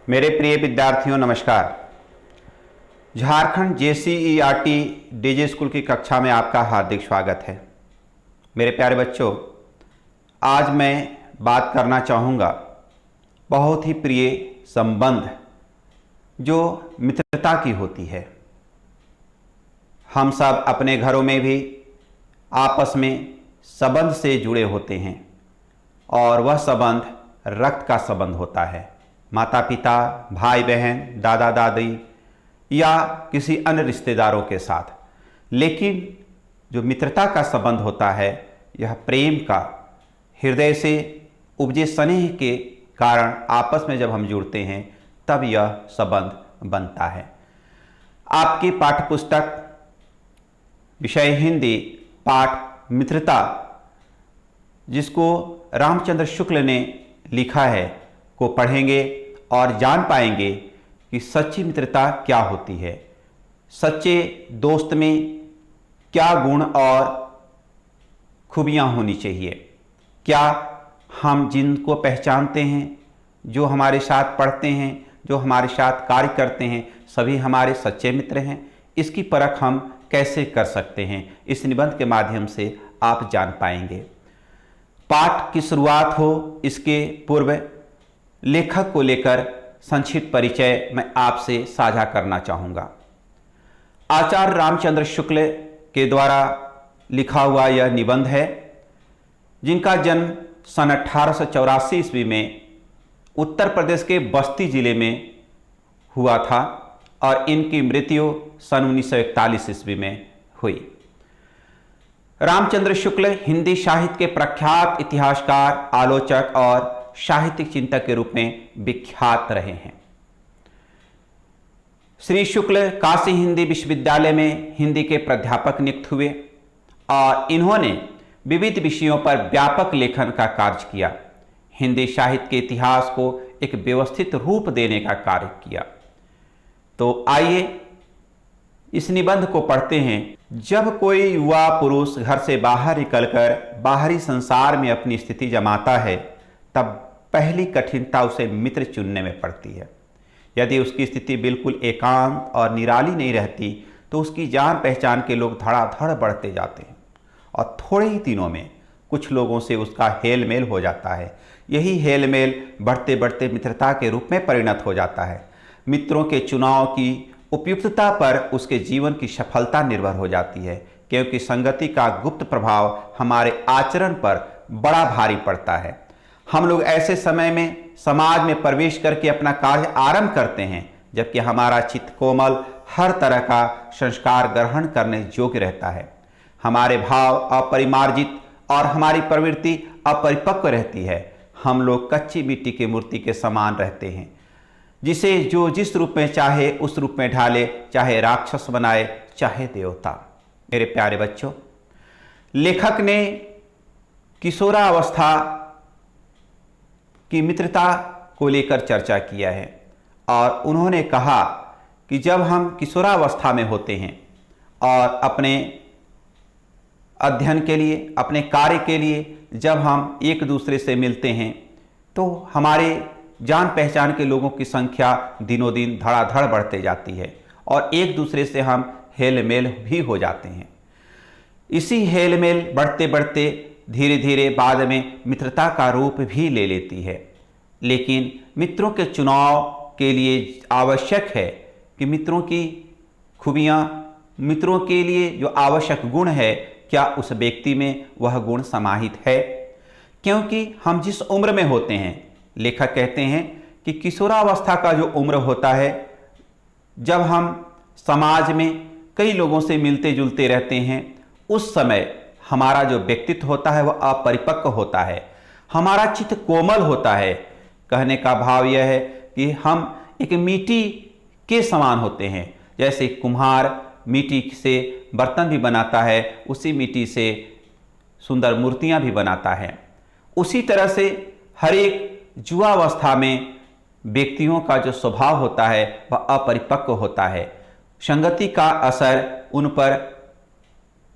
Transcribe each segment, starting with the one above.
मेरे प्रिय विद्यार्थियों नमस्कार। झारखंड JCERT डीजे स्कूल की कक्षा में आपका हार्दिक स्वागत है। मेरे प्यारे बच्चों, आज मैं बात करना चाहूँगा बहुत ही प्रिय संबंध जो मित्रता की होती है। हम सब अपने घरों में भी आपस में संबंध से जुड़े होते हैं और वह संबंध रक्त का संबंध होता है। माता पिता, भाई बहन, दादा दादी या किसी अन्य रिश्तेदारों के साथ। लेकिन जो मित्रता का संबंध होता है यह प्रेम का, हृदय से उपजे स्नेह के कारण आपस में जब हम जुड़ते हैं तब यह संबंध बनता है। आपकी पाठ्यपुस्तक विषय हिंदी पाठ मित्रता, जिसको रामचंद्र शुक्ल ने लिखा है, को पढ़ेंगे और जान पाएंगे कि सच्ची मित्रता क्या होती है। सच्चे दोस्त में क्या गुण और खूबियाँ होनी चाहिए। क्या हम जिनको पहचानते हैं, जो हमारे साथ पढ़ते हैं, जो हमारे साथ कार्य करते हैं, सभी हमारे सच्चे मित्र हैं। इसकी परख हम कैसे कर सकते हैं, इस निबंध के माध्यम से आप जान पाएंगे। पाठ की शुरुआत हो इसके पूर्व लेखक को लेकर संक्षिप्त परिचय मैं आपसे साझा करना चाहूँगा। आचार्य रामचंद्र शुक्ल के द्वारा लिखा हुआ यह निबंध है, जिनका जन्म सन 1884 ईस्वी में उत्तर प्रदेश के बस्ती जिले में हुआ था और इनकी मृत्यु सन 1941 ईस्वी में हुई। रामचंद्र शुक्ल हिंदी साहित्य के प्रख्यात इतिहासकार, आलोचक और साहित्यिक चिंतक के रूप में विख्यात रहे हैं। श्री शुक्ल काशी हिंदी विश्वविद्यालय में हिंदी के प्राध्यापक नियुक्त हुए और इन्होंने विविध विषयों पर व्यापक लेखन का कार्य किया। हिंदी साहित्य के इतिहास को एक व्यवस्थित रूप देने का कार्य किया। तो आइए इस निबंध को पढ़ते हैं। जब कोई युवा पुरुष घर से बाहर निकलकर बाहरी संसार में अपनी स्थिति जमाता है, तब पहली कठिनता उसे मित्र चुनने में पड़ती है। यदि उसकी स्थिति बिल्कुल एकांत और निराली नहीं रहती तो उसकी जान पहचान के लोग धड़ाधड़ बढ़ते जाते हैं और थोड़े ही दिनों में कुछ लोगों से उसका हेल मेल हो जाता है। यही हेल मेल बढ़ते बढ़ते मित्रता के रूप में परिणत हो जाता है। मित्रों के चुनाव की उपयुक्तता पर उसके जीवन की सफलता निर्भर हो जाती है, क्योंकि संगति का गुप्त प्रभाव हमारे आचरण पर बड़ा भारी पड़ता है। हम लोग ऐसे समय में समाज में प्रवेश करके अपना कार्य आरंभ करते हैं जबकि हमारा चित्त कोमल, हर तरह का संस्कार ग्रहण करने योग्य रहता है। हमारे भाव अपरिमार्जित और हमारी प्रवृत्ति अपरिपक्व रहती है। हम लोग कच्ची मिट्टी की मूर्ति के समान रहते हैं, जिसे जो जिस रूप में चाहे उस रूप में ढाले, चाहे राक्षस बनाए चाहे देवता। मेरे प्यारे बच्चों, लेखक ने किशोरावस्था की मित्रता को लेकर चर्चा किया है और उन्होंने कहा कि जब हम किशोरावस्था में होते हैं और अपने अध्ययन के लिए, अपने कार्य के लिए जब हम एक दूसरे से मिलते हैं तो हमारे जान पहचान के लोगों की संख्या दिनों दिन धड़ाधड़ बढ़ते जाती है और एक दूसरे से हम हेल मेल भी हो जाते हैं। इसी हेल मेल बढ़ते बढ़ते धीरे धीरे बाद में मित्रता का रूप भी ले लेती है। लेकिन मित्रों के चुनाव के लिए आवश्यक है कि मित्रों की खूबियाँ, मित्रों के लिए जो आवश्यक गुण है, क्या उस व्यक्ति में वह गुण समाहित है। क्योंकि हम जिस उम्र में होते हैं, लेखक कहते हैं कि किशोरावस्था का जो उम्र होता है, जब हम समाज में कई लोगों से मिलते जुलते रहते हैं, उस समय हमारा जो व्यक्तित्व होता है वह अपरिपक्व होता है, हमारा चित्त कोमल होता है। कहने का भाव यह है कि हम एक मिट्टी के समान होते हैं। जैसे कुम्हार मिट्टी से बर्तन भी बनाता है, उसी मिट्टी से सुंदर मूर्तियां भी बनाता है। उसी तरह से हर एक युवावस्था में व्यक्तियों का जो स्वभाव होता है वह अपरिपक्व होता है। संगति का असर उन पर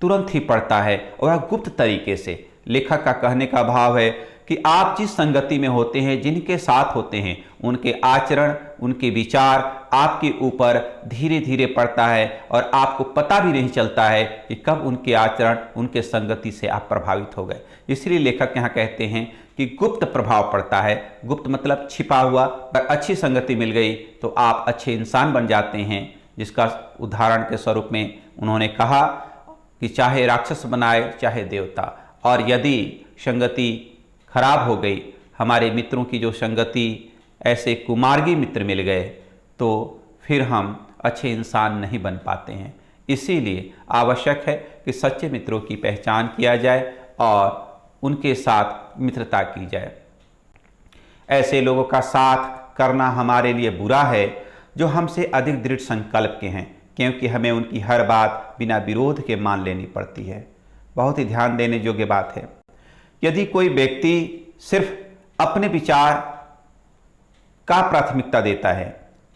तुरंत ही पड़ता है और वह गुप्त तरीके से। लेखक का कहने का भाव है कि आप जिस संगति में होते हैं, जिनके साथ होते हैं, उनके आचरण, उनके विचार आपके ऊपर धीरे धीरे पड़ता है और आपको पता भी नहीं चलता है कि कब उनके आचरण, उनके संगति से आप प्रभावित हो गए। इसलिए लेखक यहाँ कहते हैं कि गुप्त प्रभाव पड़ता है। गुप्त मतलब छिपा हुआ। पर अच्छी संगति मिल गई तो आप अच्छे इंसान बन जाते हैं, जिसका उदाहरण के स्वरूप में उन्होंने कहा कि चाहे राक्षस बनाए चाहे देवता, और यदि संगति खराब हो गई, हमारे मित्रों की जो संगति, ऐसे कुमार्गी मित्र मिल गए, तो फिर हम अच्छे इंसान नहीं बन पाते हैं। इसीलिए आवश्यक है कि सच्चे मित्रों की पहचान किया जाए और उनके साथ मित्रता की जाए। ऐसे लोगों का साथ करना हमारे लिए बुरा है जो हमसे अधिक दृढ़ संकल्प के हैं, क्योंकि हमें उनकी हर बात बिना विरोध के मान लेनी पड़ती है। बहुत ही ध्यान देने योग्य बात है। यदि कोई व्यक्ति सिर्फ अपने विचार का प्राथमिकता देता है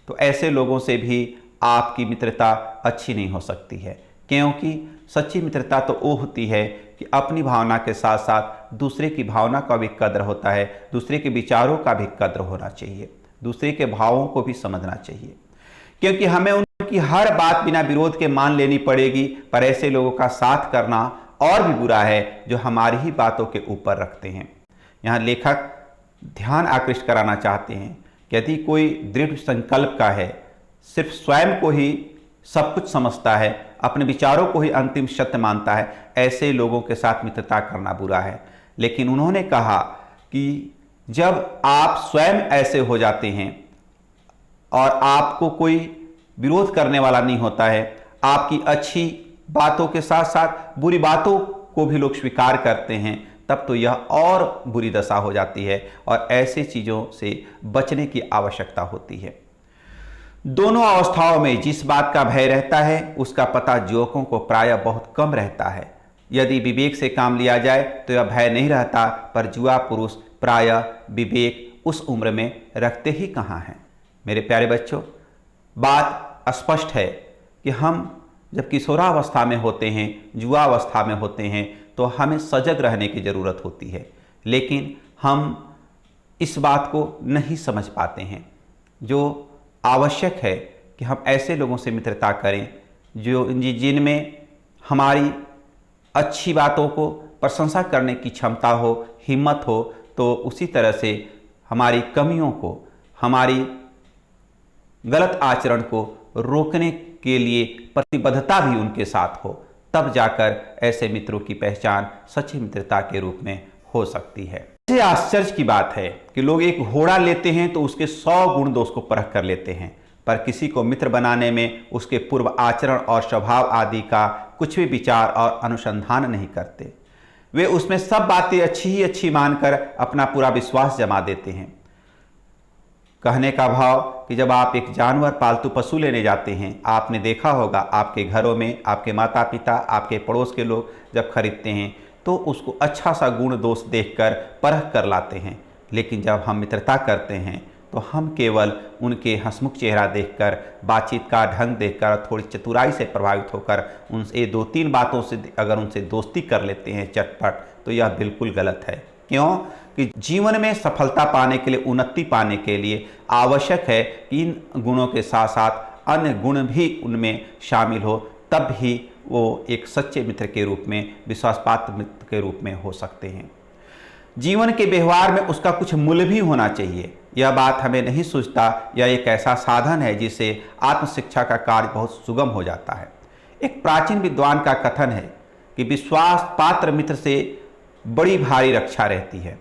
तो ऐसे लोगों से भी आपकी मित्रता अच्छी नहीं हो सकती है, क्योंकि सच्ची मित्रता तो वो होती है कि अपनी भावना के साथ साथ दूसरे की भावना का भी कद्र होता है, दूसरे के विचारों का भी कद्र होना चाहिए, दूसरे के भावों को भी समझना चाहिए, क्योंकि हमें उनकी हर बात बिना विरोध के मान लेनी पड़ेगी। पर ऐसे लोगों का साथ करना और भी बुरा है जो हमारी ही बातों के ऊपर रखते हैं। यहाँ लेखक ध्यान आकृष्ट कराना चाहते हैं कि यदि कोई दृढ़ संकल्प का है, सिर्फ स्वयं को ही सब कुछ समझता है, अपने विचारों को ही अंतिम सत्य मानता है, ऐसे लोगों के साथ मित्रता करना बुरा है। लेकिन उन्होंने कहा कि जब आप स्वयं ऐसे हो जाते हैं और आपको कोई विरोध करने वाला नहीं होता है, आपकी अच्छी बातों के साथ साथ बुरी बातों को भी लोग स्वीकार करते हैं, तब तो यह और बुरी दशा हो जाती है और ऐसी चीज़ों से बचने की आवश्यकता होती है। दोनों अवस्थाओं में जिस बात का भय रहता है उसका पता युवकों को प्रायः बहुत कम रहता है। यदि विवेक से काम लिया जाए तो यह भय नहीं रहता, पर युवा पुरुष प्रायः विवेक उस उम्र में रखते ही कहाँ हैं। मेरे प्यारे बच्चों, बात स्पष्ट है कि हम जब किशोरावस्था में होते हैं, युवावस्था में होते हैं, तो हमें सजग रहने की ज़रूरत होती है, लेकिन हम इस बात को नहीं समझ पाते हैं। जो आवश्यक है कि हम ऐसे लोगों से मित्रता करें जिनमें हमारी अच्छी बातों को प्रशंसा करने की क्षमता हो, हिम्मत हो, तो उसी तरह से हमारी कमियों को, हमारी गलत आचरण को रोकने के लिए प्रतिबद्धता भी उनके साथ हो। तब जाकर ऐसे मित्रों की पहचान सच्ची मित्रता के रूप में हो सकती है। इससे आश्चर्य की बात है कि लोग एक घोड़ा लेते हैं तो उसके 100 गुण दोष को परख कर लेते हैं, पर किसी को मित्र बनाने में उसके पूर्व आचरण और स्वभाव आदि का कुछ भी विचार और अनुसंधान नहीं करते। वे उसमें सब बातें अच्छी ही अच्छी मानकर अपना पूरा विश्वास जमा देते हैं। कहने का भाव कि जब आप एक जानवर, पालतू पशु लेने जाते हैं, आपने देखा होगा आपके घरों में आपके माता पिता, आपके पड़ोस के लोग जब खरीदते हैं तो उसको अच्छा सा गुण दोष देखकर परख कर लाते हैं। लेकिन जब हम मित्रता करते हैं तो हम केवल उनके हंसमुख चेहरा देखकर, बातचीत का ढंग देखकर, थोड़ी चतुराई से प्रभावित होकर उनसे 2-3 बातों से अगर उनसे दोस्ती कर लेते हैं चटपट, तो यह बिल्कुल गलत है। क्यों? कि जीवन में सफलता पाने के लिए, उन्नति पाने के लिए आवश्यक है कि इन गुणों के साथ साथ अन्य गुण भी उनमें शामिल हो, तब ही वो एक सच्चे मित्र के रूप में, विश्वासपात्र मित्र के रूप में हो सकते हैं। जीवन के व्यवहार में उसका कुछ मूल्य भी होना चाहिए। यह बात हमें नहीं सूझता। यह एक ऐसा साधन है जिससे आत्मशिक्षा का कार्य बहुत सुगम हो जाता है। एक प्राचीन विद्वान का कथन है कि विश्वास पात्र मित्र से बड़ी भारी रक्षा रहती है।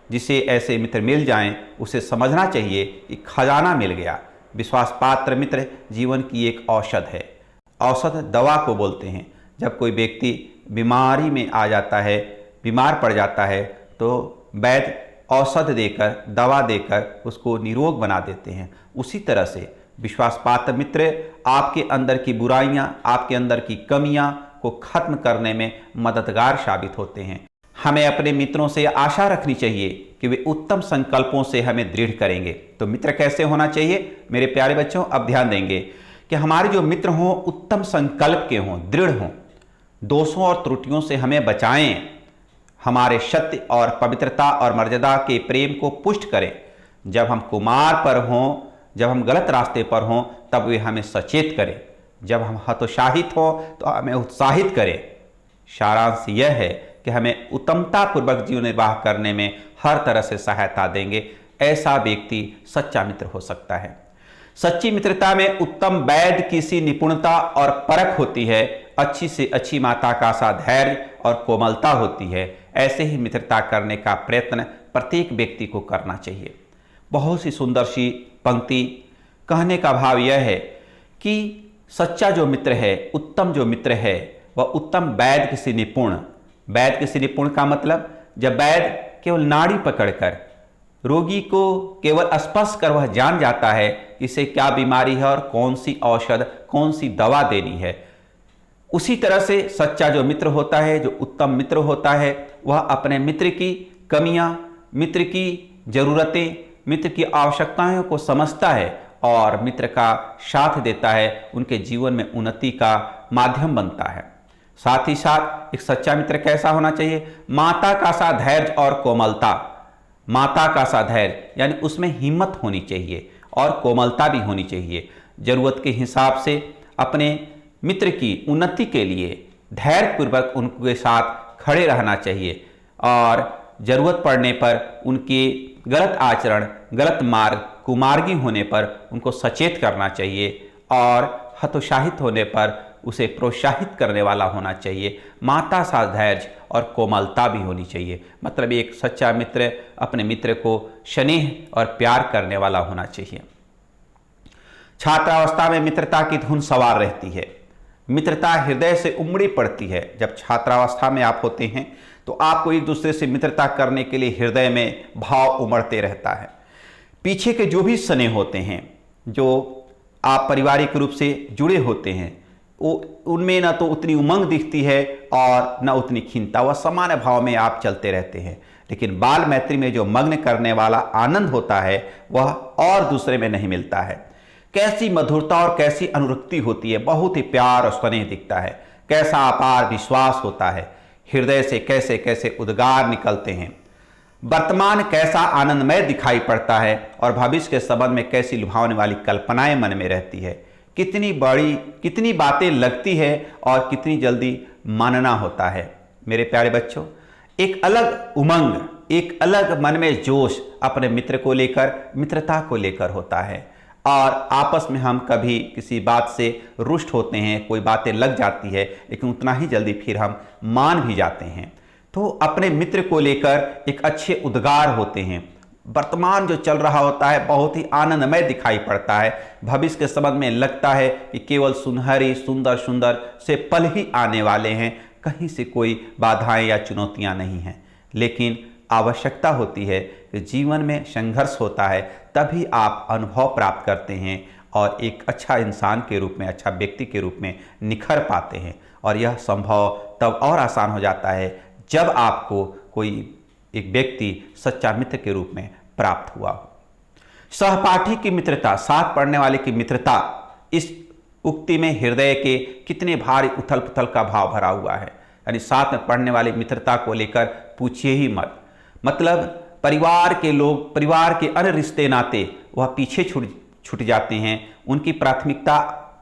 जिसे ऐसे मित्र मिल जाएं, उसे समझना चाहिए कि खजाना मिल गया। विश्वास पात्र मित्र जीवन की एक औषध है। औषध दवा को बोलते हैं। जब कोई व्यक्ति बीमारी में आ जाता है, बीमार पड़ जाता है, तो वैद्य औषध देकर, दवा देकर उसको निरोग बना देते हैं। उसी तरह से विश्वास पात्र मित्र आपके अंदर की बुराइयां, आपके अंदर की कमियां को खत्म करने में मददगार साबित होते हैं। हमें अपने मित्रों से आशा रखनी चाहिए कि वे उत्तम संकल्पों से हमें दृढ़ करेंगे। तो मित्र कैसे होना चाहिए मेरे प्यारे बच्चों? अब ध्यान देंगे कि हमारे जो मित्र हों उत्तम संकल्प के हों, दृढ़ हों, दोषों और त्रुटियों से हमें बचाएं, हमारे सत्य और पवित्रता और मर्यादा के प्रेम को पुष्ट करें। जब हम कुमार पर हों, जब हम गलत रास्ते पर हों, तब वे हमें सचेत करें। जब हम हतोत्साहित हों तो हमें उत्साहित करें। सारांश यह है कि हमें उत्तमता पूर्वक जीवन निर्वाह करने में हर तरह से सहायता देंगे। ऐसा व्यक्ति सच्चा मित्र हो सकता है। सच्ची मित्रता में उत्तम वैध किसी निपुणता और परख होती है। अच्छी से अच्छी माता का सा धैर्य और कोमलता होती है। ऐसे ही मित्रता करने का प्रयत्न प्रत्येक व्यक्ति को करना चाहिए। बहुत सी सुंदर सी पंक्ति। कहने का भाव यह है कि सच्चा जो मित्र है, उत्तम जो मित्र है, वह उत्तम वैद्य किसी निपुण। वैद्य किसी निपुण का मतलब, जब वैद्य केवल नाड़ी पकड़कर रोगी को केवल स्पर्श कर वह जान जाता है इसे क्या बीमारी है और कौन सी औषध, कौन सी दवा देनी है। उसी तरह से सच्चा जो मित्र होता है, जो उत्तम मित्र होता है, वह अपने मित्र की कमियां, मित्र की जरूरतें, मित्र की आवश्यकताओं को समझता है और मित्र का साथ देता है, उनके जीवन में उन्नति का माध्यम बनता है। साथ ही साथ एक सच्चा मित्र कैसा होना चाहिए? माता का सा धैर्य और कोमलता। माता का सा धैर्य यानी उसमें हिम्मत होनी चाहिए और कोमलता भी होनी चाहिए। जरूरत के हिसाब से अपने मित्र की उन्नति के लिए धैर्यपूर्वक उनके साथ खड़े रहना चाहिए और जरूरत पड़ने पर उनके गलत आचरण, गलत मार्ग, कुमार्गी होने पर उनको सचेत करना चाहिए और हतोत्साहित होने पर उसे प्रोत्साहित करने वाला होना चाहिए। माता सा धैर्य और कोमलता भी होनी चाहिए। मतलब एक सच्चा मित्र अपने मित्र को स्नेह और प्यार करने वाला होना चाहिए। छात्रावस्था में मित्रता की धुन सवार रहती है। मित्रता हृदय से उमड़ी पड़ती है। जब छात्रावस्था में आप होते हैं तो आपको एक दूसरे से मित्रता करने के लिए हृदय में भाव उमड़ते रहता है। पीछे के जो भी स्नेह होते हैं, जो आप पारिवारिक रूप से जुड़े होते हैं, वो उनमें न तो उतनी उमंग दिखती है और न उतनी खिन्नता। वह सामान्य भाव में आप चलते रहते हैं। लेकिन बाल मैत्री में जो मग्न करने वाला आनंद होता है वह और दूसरे में नहीं मिलता है। कैसी मधुरता और कैसी अनुरक्ति होती है। बहुत ही प्यार और स्नेह दिखता है। कैसा अपार विश्वास होता है। हृदय से कैसे कैसे उद्गार निकलते हैं। वर्तमान कैसा आनंदमय दिखाई पड़ता है और भविष्य के संबंध में कैसी लुभावने वाली कल्पनाएं मन में रहती है। कितनी बड़ी, कितनी बातें लगती है और कितनी जल्दी मानना होता है। मेरे प्यारे बच्चों, एक अलग उमंग, एक अलग मन में जोश अपने मित्र को लेकर, मित्रता को लेकर होता है। और आपस में हम कभी किसी बात से रुष्ट होते हैं, कोई बातें लग जाती है, लेकिन उतना ही जल्दी फिर हम मान भी जाते हैं। तो अपने मित्र को लेकर एक अच्छे उद्गार होते हैं। वर्तमान जो चल रहा होता है बहुत ही आनंदमय दिखाई पड़ता है। भविष्य के संबंध में लगता है कि केवल सुनहरी सुंदर सुंदर से पल ही आने वाले हैं, कहीं से कोई बाधाएं या चुनौतियां नहीं हैं। लेकिन आवश्यकता होती है कि जीवन में संघर्ष होता है, तभी आप अनुभव प्राप्त करते हैं और एक अच्छा इंसान के रूप में, अच्छा व्यक्ति के रूप में निखर पाते हैं। और यह संभव तब और आसान हो जाता है जब आपको कोई एक व्यक्ति सच्चा मित्र के रूप में प्राप्त हुआ हो। सहपाठी की मित्रता, साथ पढ़ने वाले की मित्रता, इस उक्ति में हृदय के कितने भारी उथल पुथल का भाव भरा हुआ है। यानी साथ में पढ़ने वाली मित्रता को लेकर पूछिए ही मत। मतलब परिवार के लोग, परिवार के अन्य रिश्ते नाते वह पीछे छूट जाते हैं। उनकी प्राथमिकता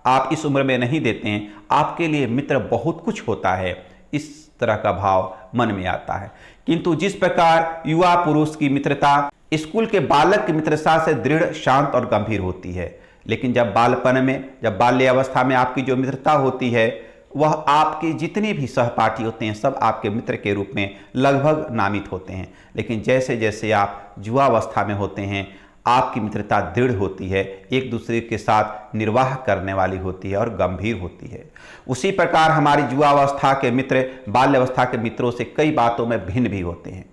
आप इस उम्र में नहीं देते हैं। आपके लिए मित्र बहुत कुछ होता है, इस तरह का भाव मन में आता है। किंतु जिस प्रकार युवा पुरुष की मित्रता स्कूल के बालक की मित्रता से दृढ़, शांत और गंभीर होती है, लेकिन जब बालपन में, जब बाल्यावस्था में आपकी जो मित्रता होती है, वह आपके जितने भी सहपाठी होते हैं सब आपके मित्र के रूप में लगभग नामित होते हैं। लेकिन जैसे जैसे आप युवावस्था में होते हैं, आपकी मित्रता दृढ़ होती है, एक दूसरे के साथ निर्वाह करने वाली होती है और गंभीर होती है। उसी प्रकार हमारी युवावस्था के मित्र बाल्यावस्था के मित्रों से कई बातों में भिन्न भी होते हैं।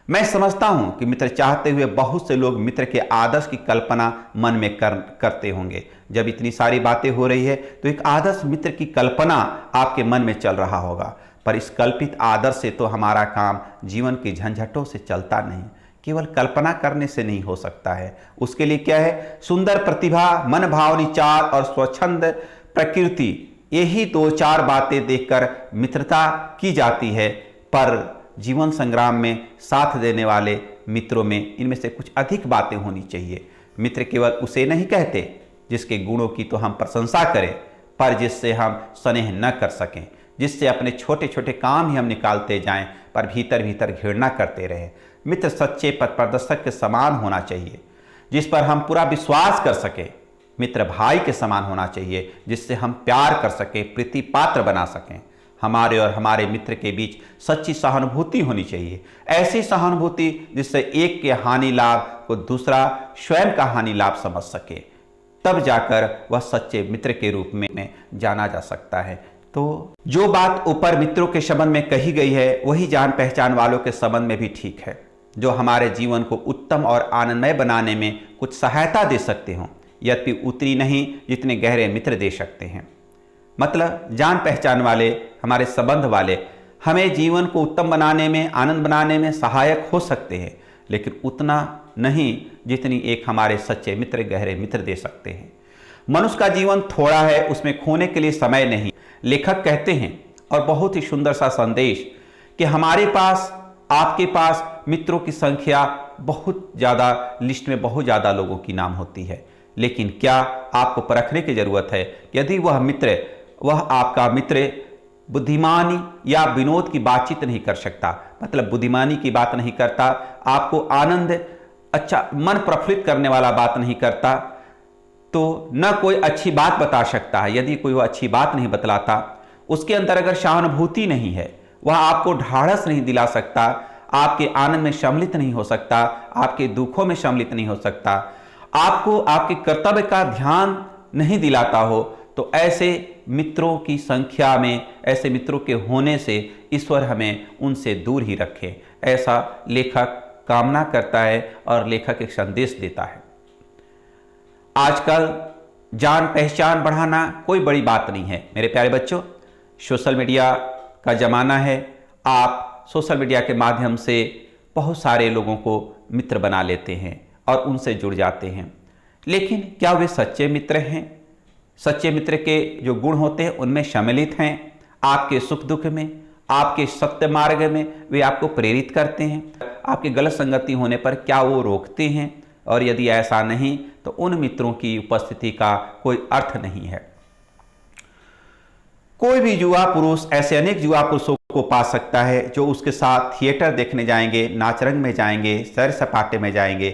मैं समझता हूं कि मित्र चाहते हुए बहुत से लोग मित्र के आदर्श की कल्पना मन में करते होंगे। जब इतनी सारी बातें हो रही है तो एक आदर्श मित्र की कल्पना आपके मन में चल रहा होगा। पर इस कल्पित आदर्श से तो हमारा काम जीवन की झंझटों से चलता नहीं, केवल कल्पना करने से नहीं हो सकता है। उसके लिए क्या है? सुंदर प्रतिभा, मन भावनी चाल और स्वच्छंद प्रकृति, यही दो चार बातें देखकर मित्रता की जाती है। पर जीवन संग्राम में साथ देने वाले मित्रों में इनमें से कुछ अधिक बातें होनी चाहिए। मित्र केवल उसे नहीं कहते जिसके गुणों की तो हम प्रशंसा करें, पर जिससे हम स्नेह न कर सकें, जिससे अपने छोटे छोटे काम ही हम निकालते जाएं पर भीतर भीतर घृणा करते रहें। मित्र सच्चे पथ प्रदर्शक के समान होना चाहिए, जिस पर हम पूरा विश्वास कर सकें। मित्र भाई के समान होना चाहिए, जिससे हम प्यार कर सकें, प्रीति पात्र बना सकें। हमारे और हमारे मित्र के बीच सच्ची सहानुभूति होनी चाहिए, ऐसी सहानुभूति जिससे एक के हानि लाभ को दूसरा स्वयं का हानि लाभ समझ सके, तब जाकर वह सच्चे मित्र के रूप में जाना जा सकता है। तो जो बात ऊपर मित्रों के संबंध में कही गई है वही जान पहचान वालों के संबंध में भी ठीक है, जो हमारे जीवन को उत्तम और आनंदमय बनाने में कुछ सहायता दे सकते हों, यद्यपि उतनी नहीं जितने गहरे मित्र दे सकते हैं। मतलब जान पहचान वाले, हमारे संबंध वाले हमें जीवन को उत्तम बनाने में, आनंद बनाने में सहायक हो सकते हैं, लेकिन उतना नहीं जितनी एक हमारे सच्चे मित्र, गहरे मित्र दे सकते हैं। मनुष्य का जीवन थोड़ा है, उसमें खोने के लिए समय नहीं। लेखक कहते हैं, और बहुत ही सुंदर सा संदेश, कि हमारे पास, आपके पास मित्रों की संख्या बहुत ज़्यादा, लिस्ट में बहुत ज़्यादा लोगों की नाम होती है, लेकिन क्या आपको परखने की जरूरत है यदि वह मित्र, वह आपका मित्र बुद्धिमानी या विनोद की बातचीत नहीं कर सकता, मतलब बुद्धिमानी की बात नहीं करता, आपको आनंद, अच्छा मन प्रफुल्लित करने वाला बात नहीं करता, तो न कोई अच्छी बात बता सकता है। यदि कोई वह अच्छी बात नहीं बतलाता, उसके अंदर अगर सहानुभूति नहीं है, वह आपको ढाढ़स नहीं दिला सकता, आपके आनंद में सम्मिलित नहीं हो सकता, आपके दुखों में सम्मिलित नहीं हो सकता, आपको आपके कर्तव्य का ध्यान नहीं दिलाता हो, तो ऐसे मित्रों की संख्या में, ऐसे मित्रों के होने से ईश्वर हमें उनसे दूर ही रखे, ऐसा लेखक कामना करता है और लेखक एक संदेश देता है। आजकल जान पहचान बढ़ाना कोई बड़ी बात नहीं है मेरे प्यारे बच्चों। सोशल मीडिया का ज़माना है, आप सोशल मीडिया के माध्यम से बहुत सारे लोगों को मित्र बना लेते हैं और उनसे जुड़ जाते हैं, लेकिन क्या वे सच्चे मित्र हैं? सच्चे मित्र के जो गुण होते हैं उनमें सम्मिलित हैं? आपके सुख दुख में, आपके सत्य मार्ग में वे आपको प्रेरित करते हैं? आपके गलत संगति होने पर क्या वो रोकते हैं? और यदि ऐसा नहीं तो उन मित्रों की उपस्थिति का कोई अर्थ नहीं है। कोई भी युवा पुरुष ऐसे अनेक युवा पुरुषों को पा सकता है जो उसके साथ थिएटर देखने जाएंगे, नाच रंग में जाएंगे, सैर सपाटे में जाएंगे,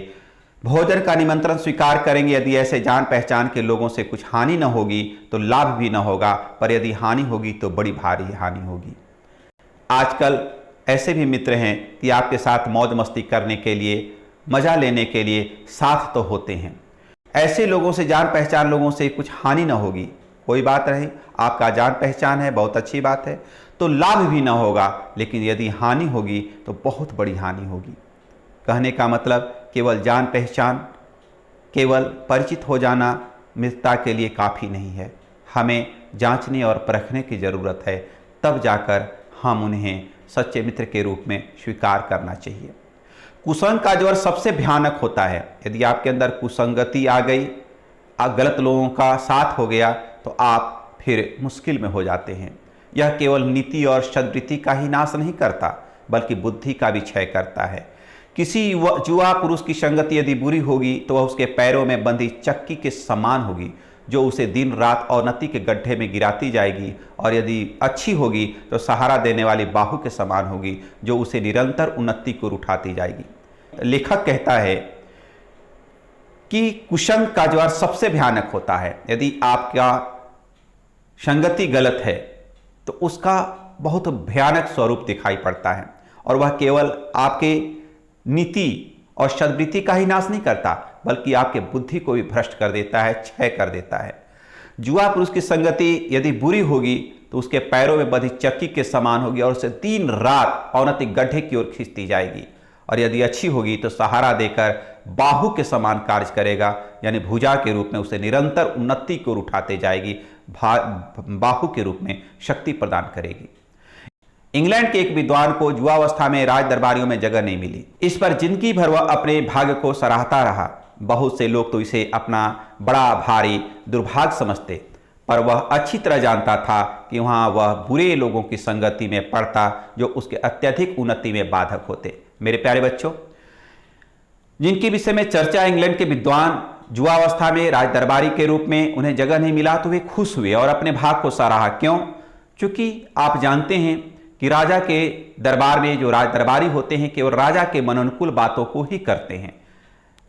भोजन का निमंत्रण स्वीकार करेंगे। यदि ऐसे जान पहचान के लोगों से कुछ हानि न होगी तो लाभ भी न होगा, पर यदि हानि होगी तो बड़ी भारी हानि होगी। आजकल ऐसे भी मित्र हैं कि आपके साथ मौज मस्ती करने के लिए, मजा लेने के लिए साथ तो होते हैं। ऐसे लोगों से, जान पहचान लोगों से कुछ हानि न होगी, कोई बात नहीं, आपका जान पहचान है, बहुत अच्छी बात है, तो लाभ भी ना होगा, लेकिन यदि हानि होगी तो बहुत बड़ी हानि होगी। कहने का मतलब केवल जान पहचान, केवल परिचित हो जाना मित्रता के लिए काफ़ी नहीं है। हमें जांचने और परखने की ज़रूरत है, तब जाकर हम उन्हें सच्चे मित्र के रूप में स्वीकार करना चाहिए। कुसंग का ज्वर सबसे भयानक होता है। यदि आपके अंदर कुसंगति आ गई, गलत लोगों का साथ हो गया, तो आप फिर मुश्किल में हो जाते हैं। यह केवल नीति और सद्वृत्ति का ही नाश नहीं करता, बल्कि बुद्धि का भी क्षय करता है। किसी युवा पुरुष की संगति यदि बुरी होगी तो वह उसके पैरों में बंधी चक्की के समान होगी, जो उसे दिन रात अवनति के गड्ढे में गिराती जाएगी, और यदि अच्छी होगी तो सहारा देने वाली बाहु के समान होगी, जो उसे निरंतर उन्नति को उठाती जाएगी। लेखक कहता है कि कुसंग का ज्वर सबसे भयानक होता है। यदि आपका संगति गलत है तो उसका बहुत भयानक स्वरूप दिखाई पड़ता है, और वह केवल आपके नीति और सद्वृत्ति का ही नाश नहीं करता, बल्कि आपके बुद्धि को भी भ्रष्ट कर देता है, क्षय कर देता है। युवा पुरुष की संगति यदि बुरी होगी तो उसके पैरों में बंधी चक्की के समान होगी, और उसे दिन रात अवनति गड्ढे की ओर खींचती जाएगी। और यदि अच्छी होगी तो सहारा देकर बाहु के समान कार्य करेगा, यानी भुजा के रूप में उसे निरंतर उन्नति को उठाते जाएगी, बाहु के रूप में शक्ति प्रदान करेगी। इंग्लैंड के एक विद्वान को युवावस्था में राज दरबारियों में जगह नहीं मिली। इस पर जिंदगी भर वह अपने भाग्य को सराहता रहा। बहुत से लोग तो इसे अपना बड़ा भारी दुर्भाग्य समझते, पर वह अच्छी तरह जानता था कि वहाँ वह बुरे लोगों की संगति में पड़ता जो उसके अत्यधिक उन्नति में बाधक होते। मेरे प्यारे बच्चों, जिनके विषय में चर्चा इंग्लैंड के विद्वान युवावस्था में राज दरबारी के रूप में उन्हें जगह नहीं मिला तो वे खुश हुए और अपने भाग को सराहा। क्यों? क्योंकि आप जानते हैं कि राजा के दरबार में जो राज दरबारी होते हैं केवल राजा के मनोनुकूल बातों को ही करते हैं।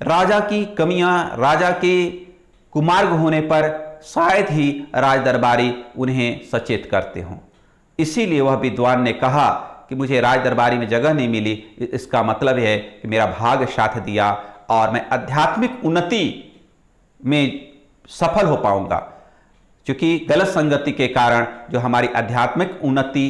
राजा की कमियां, राजा के कुमार्ग होने पर शायद ही राज दरबारी उन्हें सचेत करते हों। इसीलिए वह विद्वान ने कहा कि मुझे राज दरबारी में जगह नहीं मिली, इसका मतलब है कि मेरा भाग्य साथ दिया और मैं आध्यात्मिक उन्नति में सफल हो पाऊंगा। क्योंकि गलत संगति के कारण जो हमारी आध्यात्मिक उन्नति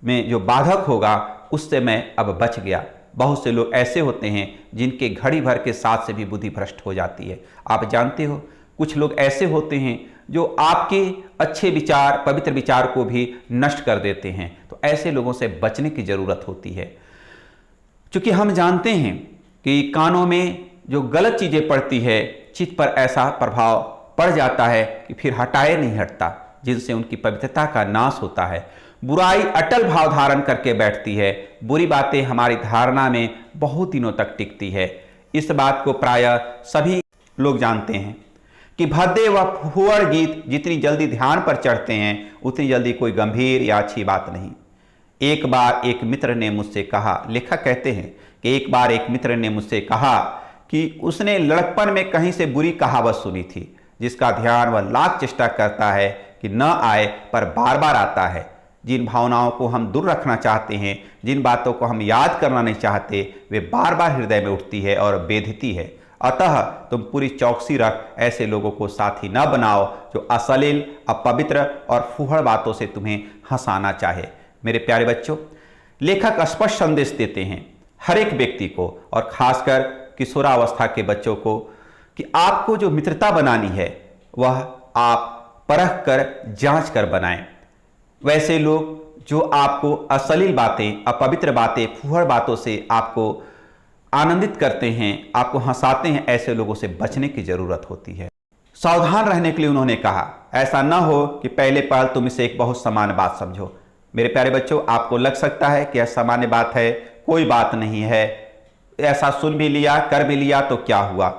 में जो बाधक होगा उससे मैं अब बच गया। बहुत से लोग ऐसे होते हैं जिनके घड़ी भर के साथ से भी बुद्धि भ्रष्ट हो जाती है। आप जानते हो, कुछ लोग ऐसे होते हैं जो आपके अच्छे विचार, पवित्र विचार को भी नष्ट कर देते हैं। तो ऐसे लोगों से बचने की जरूरत होती है। क्योंकि हम जानते हैं कि कानों में जो गलत चीजें पड़ती है, चित्त पर ऐसा प्रभाव पड़ जाता है कि फिर हटाए नहीं हटता, जिनसे उनकी पवित्रता का नाश होता है। बुराई अटल भाव धारण करके बैठती है। बुरी बातें हमारी धारणा में बहुत दिनों तक टिकती है। इस बात को प्रायः सभी लोग जानते हैं कि भद्दे व फुहड़ गीत जितनी जल्दी ध्यान पर चढ़ते हैं उतनी जल्दी कोई गंभीर या अच्छी बात नहीं। एक बार एक मित्र ने मुझसे कहा, लेखक कहते हैं कि एक बार एक मित्र ने मुझसे कहा कि उसने लड़कपन में कहीं से बुरी कहावत सुनी थी जिसका ध्यान वह लाख चेष्टा करता है कि न आए पर बार बार आता है। जिन भावनाओं को हम दूर रखना चाहते हैं, जिन बातों को हम याद करना नहीं चाहते, वे बार बार हृदय में उठती है और बेधती है। अतः तुम पूरी चौकसी रख ऐसे लोगों को साथी न बनाओ जो अश्लील, अपवित्र और फूहड़ बातों से तुम्हें हंसाना चाहे। मेरे प्यारे बच्चों, लेखक स्पष्ट संदेश देते हैं हर एक व्यक्ति को और खासकर किशोरावस्था के बच्चों को कि आपको जो मित्रता बनानी है वह आप परख कर, जांच कर बनाएं। वैसे लोग जो आपको अश्लील बातें, अपवित्र बातें, फूहड़ बातों से आपको आनंदित करते हैं, आपको हंसाते हैं, ऐसे लोगों से बचने की जरूरत होती है। सावधान रहने के लिए उन्होंने कहा, ऐसा न हो कि पहले पल तुम इसे एक बहुत सामान्य बात समझो। मेरे प्यारे बच्चों, आपको लग सकता है कि यह सामान्य बात है, कोई बात नहीं है, ऐसा सुन भी लिया, कर भी लिया तो क्या हुआ।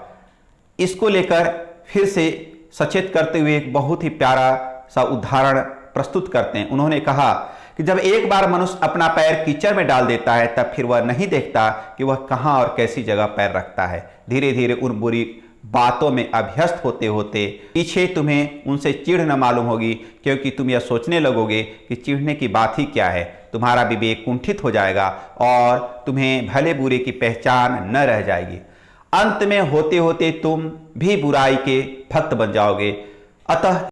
इसको लेकर फिर से सचेत करते हुए एक बहुत ही प्यारा सा उदाहरण प्रस्तुत करते हैं। उन्होंने कहा कि जब एक बार मनुष्य अपना पैर कीचड़ में डाल देता है तब फिर वह नहीं देखता कि वह कहां और कैसी जगह पैर रखता है। धीरे धीरे उन बुरी बातों में अभ्यस्त होते होते पीछे तुम्हें उनसे चिढ़ न मालूम होगी, क्योंकि तुम यह सोचने लगोगे कि चिढ़ने की बात ही क्या है। तुम्हारा विवेक कुंठित हो जाएगा और तुम्हें भले बुरे की पहचान न रह जाएगी। अंत में होते होते तुम भी बुराई के भक्त बन जाओगे। अतः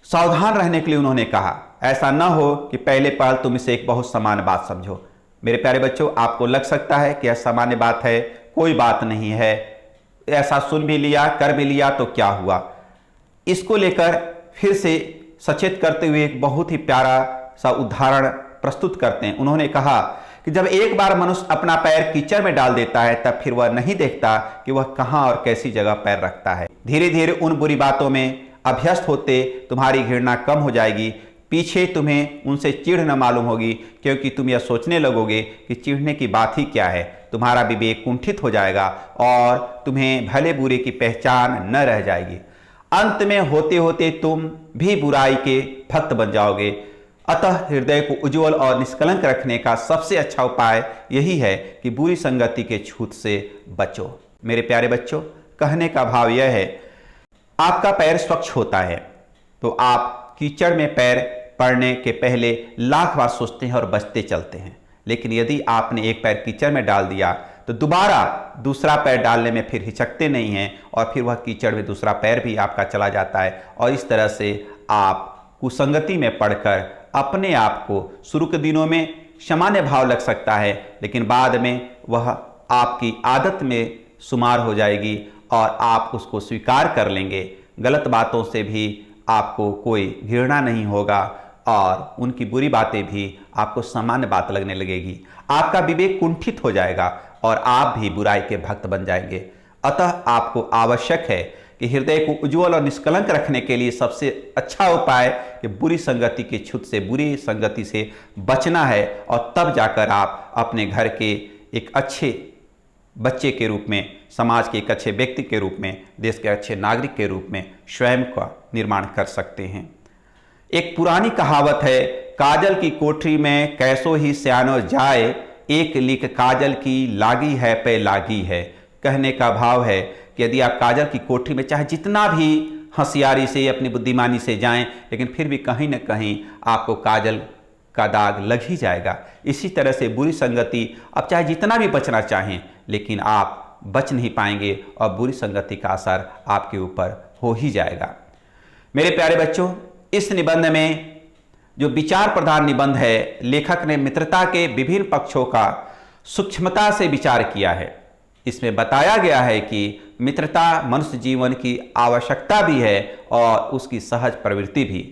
सावधान रहने के लिए उन्होंने कहा, ऐसा न हो कि पहले पल तुम इसे एक बहुत सामान्य बात समझो। मेरे प्यारे बच्चों, आपको लग सकता है कि यह सामान्य बात है, कोई बात नहीं है, ऐसा सुन भी लिया, कर भी लिया तो क्या हुआ। इसको लेकर फिर से सचेत करते हुए एक बहुत ही प्यारा सा उदाहरण प्रस्तुत करते हैं। उन्होंने कहा कि जब एक बार मनुष्य अपना पैर कीचड़ में डाल देता है तब फिर वह नहीं देखता कि वह कहां और कैसी जगह पैर रखता है। धीरे धीरे उन बुरी बातों में अभ्यस्त होते तुम्हारी घृणा कम हो जाएगी। पीछे तुम्हें उनसे चिढ़ न मालूम होगी, क्योंकि तुम यह सोचने लगोगे कि चिढ़ने की बात ही क्या है। तुम्हारा विवेक कुंठित हो जाएगा और तुम्हें भले बुरे की पहचान न रह जाएगी। अंत में होते होते तुम भी बुराई के भक्त बन जाओगे। अतः हृदय को उज्जवल और निष्कलंक रखने का सबसे अच्छा उपाय यही है कि बुरी संगति के छूत से बचो। मेरे प्यारे बच्चों, कहने का भाव यह है, आपका पैर स्वच्छ होता है तो आप कीचड़ में पैर पड़ने के पहले लाख बार सोचते हैं और बचते चलते हैं। लेकिन यदि आपने एक पैर कीचड़ में डाल दिया तो दोबारा दूसरा पैर डालने में फिर हिचकते नहीं हैं और फिर वह कीचड़ में दूसरा पैर भी आपका चला जाता है। और इस तरह से आप कुसंगति में पड़कर अपने आप को शुरू के दिनों में सामान्य भाव लग सकता है, लेकिन बाद में वह आपकी आदत में शुमार हो जाएगी और आप उसको स्वीकार कर लेंगे। गलत बातों से भी आपको कोई घृणा नहीं होगा और उनकी बुरी बातें भी आपको सामान्य बात लगने लगेगी। आपका विवेक कुंठित हो जाएगा और आप भी बुराई के भक्त बन जाएंगे। अतः आपको आवश्यक है कि हृदय को उज्जवल और निष्कलंक रखने के लिए सबसे अच्छा उपाय कि बुरी संगति की छूत से, बुरी संगति से बचना है, और तब जाकर आप अपने घर के एक अच्छे बच्चे के रूप में, समाज के एक अच्छे व्यक्ति के रूप में, देश के अच्छे नागरिक के रूप में स्वयं का निर्माण कर सकते हैं। एक पुरानी कहावत है, काजल की कोठरी में कैसो ही सयानो जाए, एक लीक काजल की लागी है पे लागी है। कहने का भाव है कि यदि आप काजल की कोठरी में चाहे जितना भी होशियारी से, अपनी बुद्धिमानी से जाएं, लेकिन फिर भी कहीं ना कहीं आपको काजल का दाग लग ही जाएगा। इसी तरह से बुरी संगति, आप चाहे जितना भी बचना चाहें, लेकिन आप बच नहीं पाएंगे और बुरी संगति का असर आपके ऊपर हो ही जाएगा। मेरे प्यारे बच्चों, इस निबंध में जो विचार प्रधान निबंध है, लेखक ने मित्रता के विभिन्न पक्षों का सूक्ष्मता से विचार किया है। इसमें बताया गया है कि मित्रता मनुष्य जीवन की आवश्यकता भी है और उसकी सहज प्रवृत्ति भी।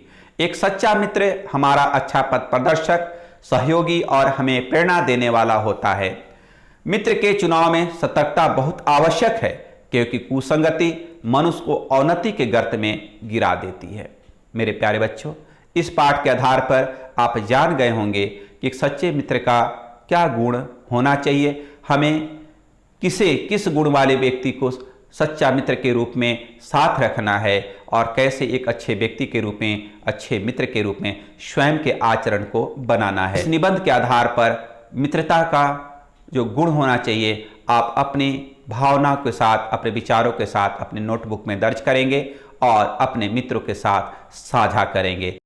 एक सच्चा मित्र हमारा अच्छा पथ प्रदर्शक, सहयोगी और हमें प्रेरणा देने वाला होता है। मित्र के चुनाव में सतर्कता बहुत आवश्यक है, क्योंकि कुसंगति मनुष्य को अवनति के गर्त में गिरा देती है। मेरे प्यारे बच्चों, इस पाठ के आधार पर आप जान गए होंगे कि एक सच्चे मित्र का क्या गुण होना चाहिए, हमें किस गुण वाले व्यक्ति को सच्चा मित्र के रूप में साथ रखना है, और कैसे एक अच्छे व्यक्ति के रूप में, अच्छे मित्र के रूप में स्वयं के आचरण को बनाना है। इस निबंध के आधार पर मित्रता का जो गुण होना चाहिए, आप अपनी भावना के साथ, अपने विचारों के साथ अपने नोटबुक में दर्ज करेंगे और अपने मित्रों के साथ साझा करेंगे।